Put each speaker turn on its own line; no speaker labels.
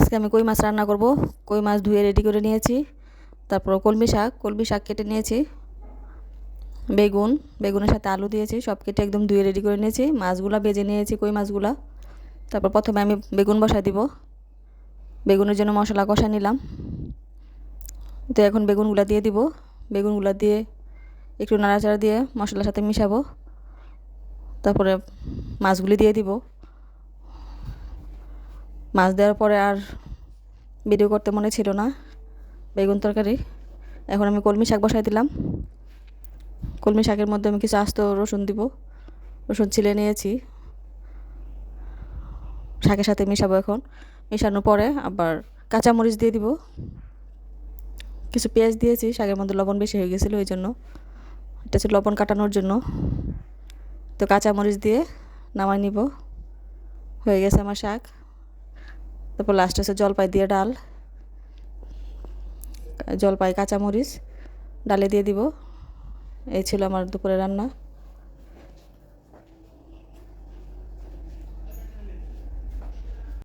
আজকে আমি কই মাছ রান্না করব। কই মাছ ধুয়ে রেডি করে নিয়েছি। তারপর কলমি শাক কেটে নিয়েছি। বেগুনের সাথে আলু দিয়েছি, সব কেটে একদম ধুয়ে রেডি করে নিয়েছি। মাছগুলা ভেজে নিয়েছি, কই মাছগুলা। তারপর প্রথমে আমি বেগুন বসাই দিব। বেগুনের জন্য মশলা কষা নিলাম। তো এখন বেগুনগুলা দিয়ে দিব। বেগুনগুলা দিয়ে একটু নাড়াচাড়া দিয়ে মশলার সাথে মিশাবো। তারপরে মাছগুলি দিয়ে দিব। মাছ দেওয়ার পরে আর ভিডিও করতে মনে ছিল না, বেগুন তরকারি। এখন আমি কলমি শাক বসাই দিলাম। কলমি শাকের মধ্যে আমি কিছু আস্ত রসুন দিব। রসুন ছিলে নিয়েছি, শাকের সাথে মিশাবো। এখন মিশানোর পরে আবার কাঁচামরিচ দিয়ে দিব। কিছু পেঁয়াজ দিয়েছি, শাকের মধ্যে লবণ বেশি হয়ে গেছিলো, ওই জন্য। এটা হচ্ছে লবণ কাটানোর জন্য। তো কাঁচামরিচ দিয়ে নামাই নিব। হয়ে গেছে আমার শাক। তারপর লাস্টে হচ্ছে জলপাই দিয়ে ডাল। জলপাই কাঁচামরিচ ডালে দিয়ে দিব। এই ছিল আমার দুপুরে রান্না।